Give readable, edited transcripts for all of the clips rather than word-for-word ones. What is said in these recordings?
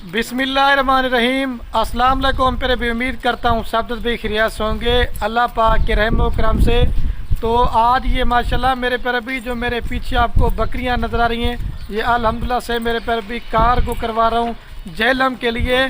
बिस्मिल्लाहिर्रहमानिर्रहीम। अस्सलाम वालेकुम। फिर भी उम्मीद करता हूँ सब भी खैरियत होंगे अल्लाह पाक के रहम व करम से। तो आज ये माशाल्लाह मेरे पर अभी जो मेरे पीछे आपको बकरियां नज़र आ रही हैं, ये अल्हम्दुलिल्लाह से मेरे पर अभी कार को करवा रहा हूँ जहलम के लिए।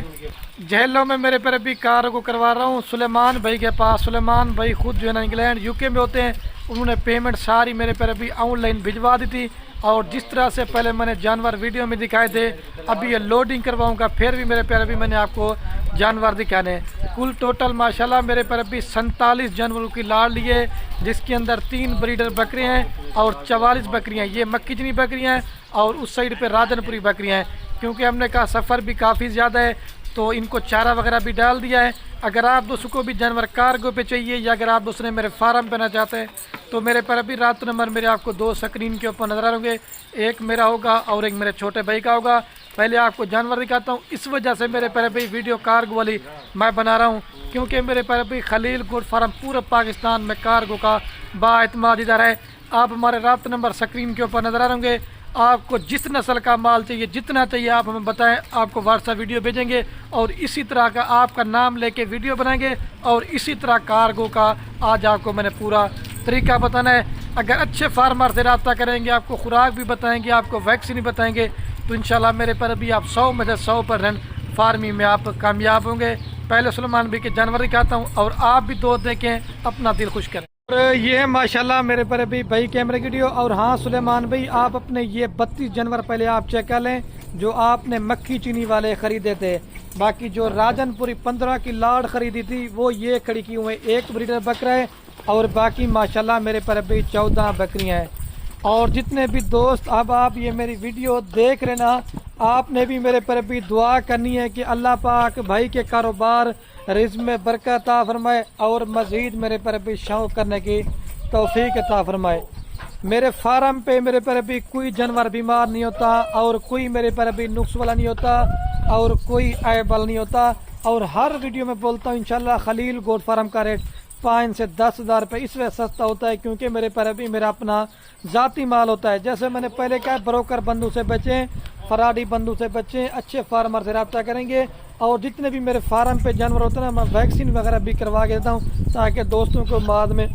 जहलम में मेरे पर अभी कार को करवा रहा हूँ सुलेमान भाई के पास। सुलेमान भाई खुद जो है ना इंग्लैंड यूके में होते हैं, उन्होंने पेमेंट सारी मेरे पर अभी ऑनलाइन भिजवा दी थी। और जिस तरह से पहले मैंने जानवर वीडियो में दिखाए थे, अभी ये लोडिंग करवाऊंगा फिर भी मेरे पर अभी मैंने आपको जानवर दिखाने। कुल टोटल माशाल्लाह मेरे पर अभी 47 जानवरों की लाड़ लिए, जिसके अंदर 3 ब्रीडर बकरियां हैं और 44 बकरियां। ये मक्कीजनी बकरियां हैं और उस साइड पे राजनपुरी बकरियां हैं। क्योंकि हमने कहा सफ़र भी काफ़ी ज़्यादा है तो इनको चारा वगैरह भी डाल दिया है। अगर आप दोस्तों को भी जानवर कार्गो पे चाहिए या अगर आप दूसरे मेरे फार्म पे ना चाहते हैं तो मेरे पर अभी रात नंबर मेरे आपको 2 स्क्रीन के ऊपर नजर आएंगे। एक मेरा होगा और एक मेरे छोटे भाई का होगा। पहले आपको जानवर दिखाता हूँ। इस वजह से मेरे पर अभी वीडियो कार्गो वाली मैं बना रहा हूँ क्योंकि मेरे पर अभी खलील गोट फार्म पूरे पाकिस्तान में कार्गो का बाएतमाद इधर है। आप हमारे रात नंबर स्क्रीन के ऊपर नजर आ होंगे। आपको जिस नस्ल का माल चाहिए, जितना चाहिए आप हमें बताएं, आपको व्हाट्सएप वीडियो भेजेंगे और इसी तरह का आपका नाम लेके वीडियो बनाएंगे और इसी तरह कार्गो का आज आपको मैंने पूरा तरीका बताना है। अगर अच्छे फार्मर से रब्ता करेंगे, आपको खुराक भी बताएंगे, आपको वैक्सीन भी बताएंगे, तो इंशाल्लाह मेरे पर अभी आप 100 में से 100% फार्मिंग में आप कामयाब होंगे। पहले सुलेमान भाई के जानवर दिखाता हूँ और आप भी दो देखें, अपना दिल खुश करें। और ये माशाल्लाह मेरे पर अभी भाई कैमरे की वीडियो। और हाँ सुलेमान भाई, आप अपने ये 32 जानवर पहले आप चेक कर लें जो आपने मक्खी चीनी वाले ख़रीदे थे। बाकी जो राजनपुरी 15 की लाड़ ख़रीदी थी वो ये खड़ी की हुए, एक ब्रीडर बकरा है और बाकी माशाल्लाह मेरे पर अभी 14 बकरियां हैं। और जितने भी दोस्त अब आप ये मेरी वीडियो देख रहे ना, आपने भी मेरे पर अभी दुआ करनी है कि अल्लाह पाक भाई के कारोबार रिज़्क़ में बरकत अता फरमाए और मज़ीद मेरे पर अभी शौक़ करने की तौफ़ीक अता फरमाए। मेरे फार्म पे मेरे पर अभी कोई जानवर बीमार नहीं होता और कोई मेरे पर अभी नुक्स वाला नहीं होता और कोई ऐब वाला नहीं होता। और हर वीडियो में बोलता हूँ इंशाल्लाह खलील गोट फार्म का रेट 5 से 10 हज़ार रुपये इसलिए सस्ता होता है क्योंकि मेरे पर अभी मेरा अपना ज़ाती माल होता है। जैसे मैंने पहले कहा, ब्रोकर बंधु से बचें, फराडी बंधु से बचें, अच्छे फार्मर से रब्ता करेंगे। और जितने भी मेरे फार्म पे जानवर होते हैं ना, मैं वैक्सीन वगैरह भी करवा के देता हूँ ताकि दोस्तों को बाद में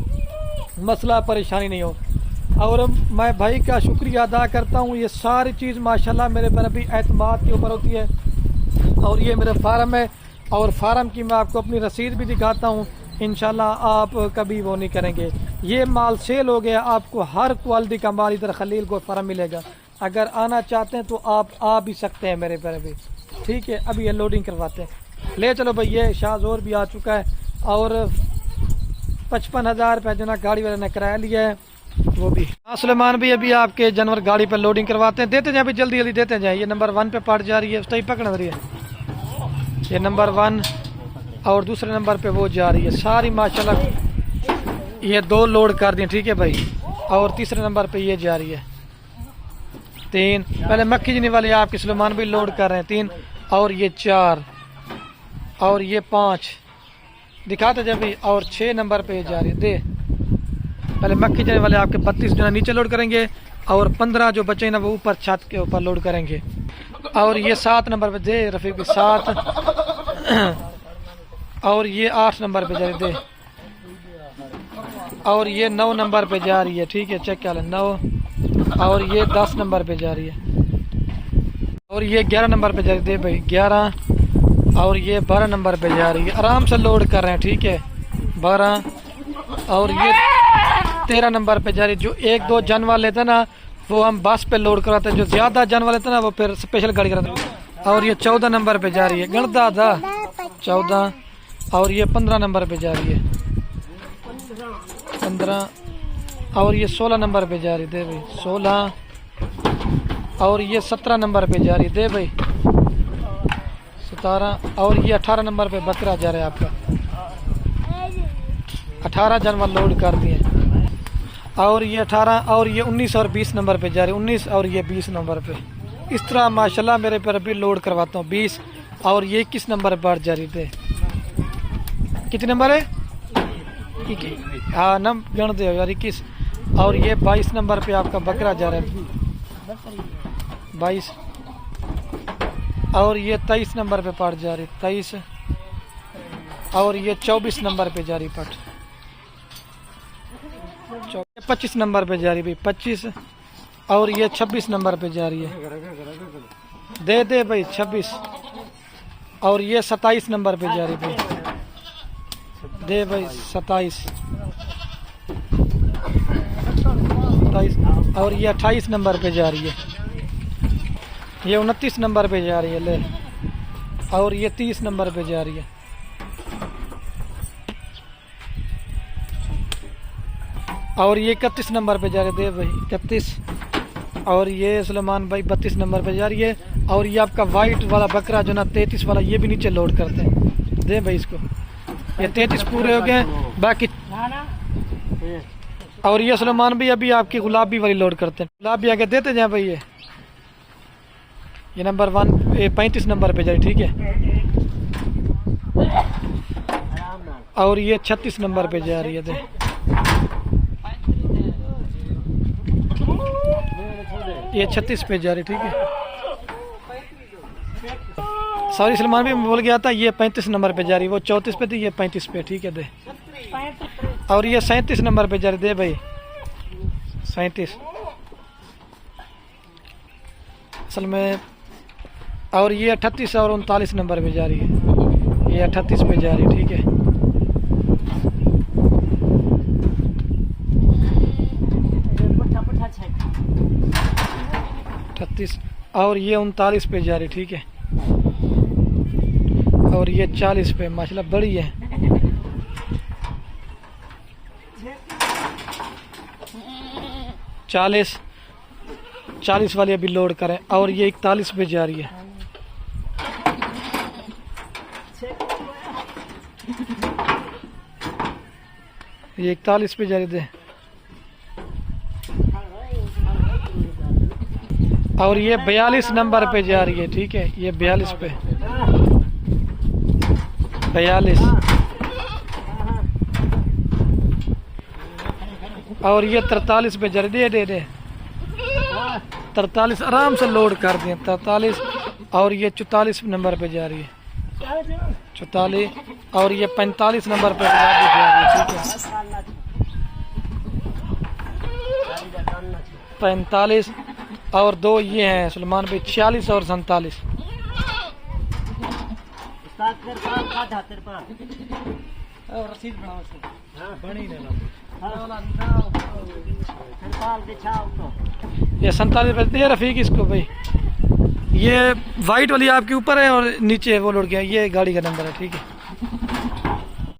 मसला परेशानी नहीं हो। और मैं भाई का शुक्रिया अदा करता हूँ। ये सारी चीज़ माशाल्लाह मेरे पर अभी एतमाद के ऊपर होती है। और ये मेरा फार्म है और फार्म की मैं आपको अपनी रसीद भी दिखाता हूँ। इंशाल्लाह आप कभी वो नहीं करेंगे। ये माल सेल हो गया, आपको हर क्वालिटी का माल इधर खलील गोट फार्म मिलेगा। अगर आना चाहते हैं तो आप आ भी सकते हैं मेरे पर अभी, ठीक है। अभी ये लोडिंग करवाते हैं, ले चलो भाई। ये शाहजोर भी आ चुका है और 55,000 रुपये जो ना गाड़ी वाले ने किराया लिया है वो भी। हाँ सुलेमान भी अभी आपके जानवर गाड़ी पर लोडिंग करवाते हैं, देते जाए अभी, जल्दी जल्दी देते जाए। ये नंबर 1 पे पड़ जा रही है, उसकी पकड़ रही है। ये नंबर 1 और दूसरे नंबर पे वो जा रही है सारी माशाल्लाह। ये 2 लोड कर दिए, ठीक है भाई। और तीसरे नंबर पे ये जा रही है 3। पहले मक्खी चीनी वाले आपके सुलेमान भी लोड कर रहे हैं 3 और ये 4 और ये 5 दिखाते जब भी। और 6 नंबर पे जा रही है। दे पहले मक्खी चीनी वाले आपके 32 जो नीचे लोड करेंगे और 15 जो बचे ना वो ऊपर छत के ऊपर लोड करेंगे। और ये 7 नंबर पे दे रफीक भी 7 और ये 8 नंबर पे जा रही दे। और ये 9 नंबर पे जा रही है, ठीक है, चेक कर लें 9। और ये 10 नंबर पे जा रही है और ये 11 नंबर पे जा रही है दे भाई 11। और ये 12 नंबर पे जा रही है, आराम से लोड कर रहे हैं, ठीक है 12। और ये 13 नंबर पे जा रही है। जो 1-2 जानवर लेते ना वो हम बस पे लोड कराते हैं, जो ज़्यादा जानवर लेते ना वो फिर स्पेशल गाड़ी कराते हैं। और ये 14 नंबर पे जा रही है, गणदा था 14। और ये 15 नंबर पे जा रही है 15। और ये 16 नंबर पे जा रही दे भाई 16। और ये 17 नंबर पे जा रही दे भाई 17। और ये 18 नंबर पे बकरा जा रहा है आपका, 18 जानवर लोड कर दिए। और ये 18 और ये 19 और 20 नंबर पे जा रही है 19 और ये 20 नंबर पे। इस तरह माशाल्लाह मेरे पर अभी लोड करवाता हूँ 20। और ये 21 नंबर पर बढ़ जा रही थे। कितने नंबर है? हाँ नम गण दे यार 21। और ये 22 नंबर पे आपका बकरा जा रहा है 22। और ये 23 नंबर पे पट जा रही 23। और ये 24 नंबर पे जा रही पट। 25 नंबर पे जा रही भाई 25। और ये 26 नंबर पे जा रही है, दे दे भाई 26। और ये 27 नंबर पे जा रही भाई, दे भाई 27। और ये 28 नंबर पे जा रही है, ये 29 नंबर पे जा रही है ले। और ये 30 नंबर पे जा रही है। और ये 31 नंबर पे जा रही है, दे भाई 31। और ये सुलेमान भाई 32 नंबर पे जा रही है। और ये आपका वाइट वाला बकरा जो ना 33 वाला, ये भी नीचे लोड करते हैं, दे भाई इसको। ये 33 पूरे हो गए बाकी। और ये सुलेमान भाई अभी आपकी गुलाबी वाली लोड करते हैं, गुलाबी आगे देते जाए भाई। ये नंबर 1 35 नंबर पे जाए, ठीक है। और ये 36 नंबर पे जा रही है, दे। ये 36 पे जा रही, ठीक है। सॉरी सलमान भी बोल गया था, ये 35 नंबर पे जा रही, वो 34 पे थी, ये 35 पे, ठीक है, दे। और ये 37 नंबर पे जा रही, दे भाई 37 असल में। और ये 38 और 39 नंबर पे जा रही है, ये 38 पे जा रही, ठीक है। और ये 39 पे जा रही, ठीक है। और ये 40 पे, माशाल्लाह बड़ी है। चालीस वाली अभी लोड करें। और ये 41 पे जा रही है। ये 41 पे जा रही है। और ये 42 नंबर पे जा रही है, ठीक है। ये 42 पे, 42। और ये 43 पे जा रही है, दे दे 43 आराम से लोड कर दिए 43। और ये 44 नंबर पे जा रही है, 44। और ये 45 नंबर पे जा रही है, ठीक है। 45 और 2 ये हैं सलमान भाई 46 और 47। ये 47 पे दे रफीक इसको भाई। ये वाइट वाली आपके ऊपर है और नीचे वो लोड गया, ये गाड़ी का नंबर है, ठीक है।